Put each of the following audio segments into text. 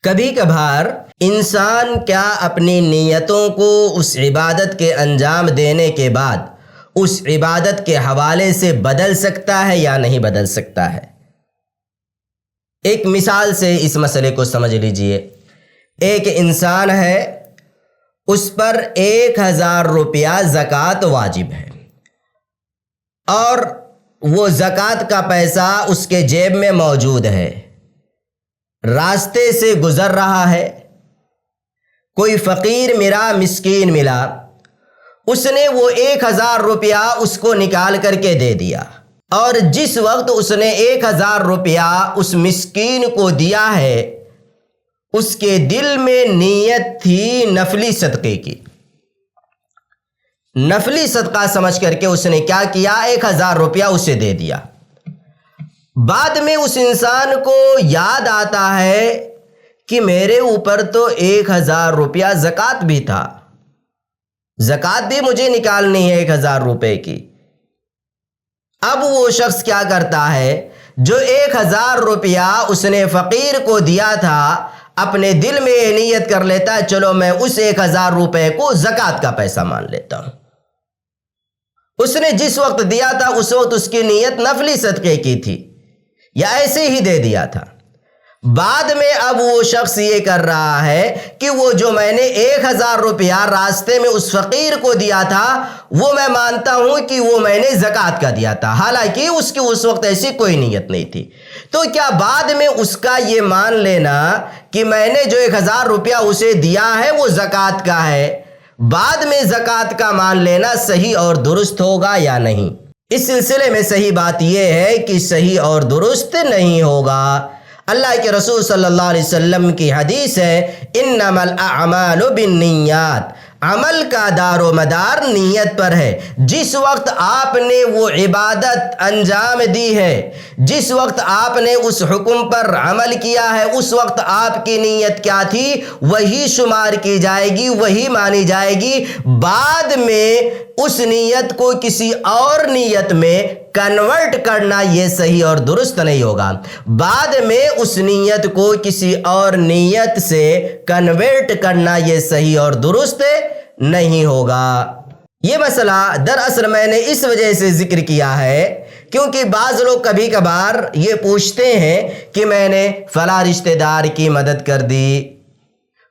کبھی کبھار انسان کیا اپنی نیتوں کو اس عبادت کے انجام دینے کے بعد اس عبادت کے حوالے سے بدل سکتا ہے یا نہیں بدل سکتا ہے؟ ایک مثال سے اس مسئلے کو سمجھ لیجئے۔ ایک انسان ہے، اس پر 1000 روپیہ زکوٰۃ واجب ہے، اور وہ زکوٰۃ کا پیسہ اس کے جیب میں موجود ہے۔ راستے سے گزر رہا ہے، کوئی فقیر ملا، مسکین ملا، اس نے وہ 1000 روپیہ اس کو نکال کر کے دے دیا، اور جس وقت اس نے 1000 روپیہ اس مسکین کو دیا ہے، اس کے دل میں نیت تھی نفلی صدقے کی۔ نفلی صدقہ سمجھ کر کے اس نے کیا کیا؟ 1000 روپیہ اسے دے دیا۔ بعد میں اس انسان کو یاد آتا ہے کہ میرے اوپر تو 1000 روپیہ زکوٰۃ بھی تھا، زکوٰۃ بھی مجھے نکالنی ہے 1000 روپے کی۔ اب وہ شخص کیا کرتا ہے؟ جو 1000 روپیہ اس نے فقیر کو دیا تھا، اپنے دل میں یہ نیت کر لیتا ہے، چلو میں اس 1000 روپے کو زکوٰۃ کا پیسہ مان لیتا ہوں۔ اس نے جس وقت دیا تھا اس وقت اس کی نیت نفلی صدقے کی تھی، یا ایسے ہی دے دیا تھا۔ بعد میں اب وہ شخص یہ کر رہا ہے کہ وہ جو میں نے 1000 روپیہ راستے میں اس فقیر کو دیا تھا، وہ میں مانتا ہوں کہ وہ میں نے زکوٰۃ کا دیا تھا، حالانکہ اس کی اس وقت ایسی کوئی نیت نہیں تھی۔ تو کیا بعد میں اس کا یہ مان لینا کہ میں نے جو 1000 روپیہ اسے دیا ہے وہ زکوٰۃ کا ہے، بعد میں زکوٰۃ کا مان لینا صحیح اور درست ہوگا یا نہیں؟ اس سلسلے میں صحیح بات یہ ہے کہ صحیح اور درست نہیں ہوگا۔ اللہ کے رسول صلی اللہ علیہ وسلم کی حدیث ہے، انما الاعمال بالنیات، عمل کا دار و مدار نیت پر ہے۔ جس وقت آپ نے وہ عبادت انجام دی ہے، جس وقت آپ نے اس حکم پر عمل کیا ہے، اس وقت آپ کی نیت کیا تھی وہی شمار کی جائے گی، وہی مانی جائے گی۔ بعد میں اس نیت کو کسی اور نیت میں کنورٹ کرنا یہ صحیح اور درست نہیں ہوگا۔ بعد میں اس نیت کو کسی اور نیت سے کنورٹ کرنا یہ صحیح اور درست نہیں ہوگا۔ یہ مسئلہ دراصل میں نے اس وجہ سے ذکر کیا ہے کیونکہ بعض لوگ کبھی کبھار یہ پوچھتے ہیں کہ میں نے فلاں رشتہ دار کی مدد کر دی،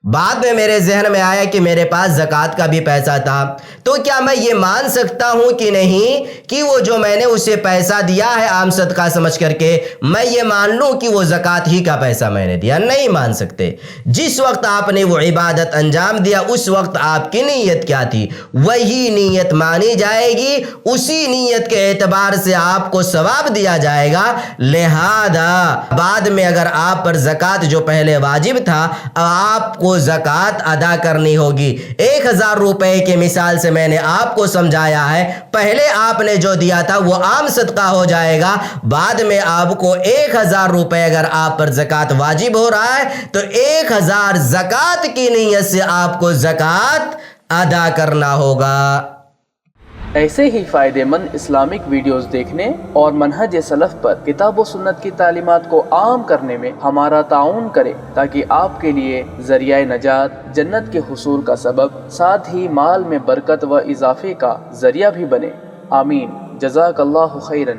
بعد میں میرے ذہن میں آیا کہ میرے پاس زکوٰۃ کا بھی پیسہ تھا، تو کیا میں یہ مان سکتا ہوں کہ نہیں کہ وہ جو میں نے اسے پیسہ دیا ہے عام صدقہ سمجھ کر کے، میں یہ مان لوں کہ وہ زکوٰۃ ہی کا پیسہ میں نے دیا؟ نہیں مان سکتے۔ جس وقت آپ نے وہ عبادت انجام دیا اس وقت آپ کی نیت کیا تھی وہی نیت مانی جائے گی، اسی نیت کے اعتبار سے آپ کو ثواب دیا جائے گا۔ لہذا بعد میں اگر آپ پر زکوٰۃ جو پہلے واجب تھا آپ کو زکوٰۃ ادا کرنی ہوگی۔ 1000 روپے کی مثال سے میں نے آپ کو سمجھایا ہے، پہلے آپ نے جو دیا تھا وہ عام صدقہ ہو جائے گا، بعد میں آپ کو 1000 روپے اگر آپ پر زکوٰۃ واجب ہو رہا ہے تو 1000 زکوٰۃ کی نیت سے آپ کو زکوٰۃ ادا کرنا ہوگا۔ ایسے ہی فائدہ مند اسلامک ویڈیوز دیکھنے اور منہج سلف پر کتاب و سنت کی تعلیمات کو عام کرنے میں ہمارا تعاون کریں تاکہ آپ کے لیے ذریعہ نجات، جنت کے حصول کا سبب، ساتھ ہی مال میں برکت و اضافے کا ذریعہ بھی بنے۔ آمین۔ جزاک اللہ خیرن۔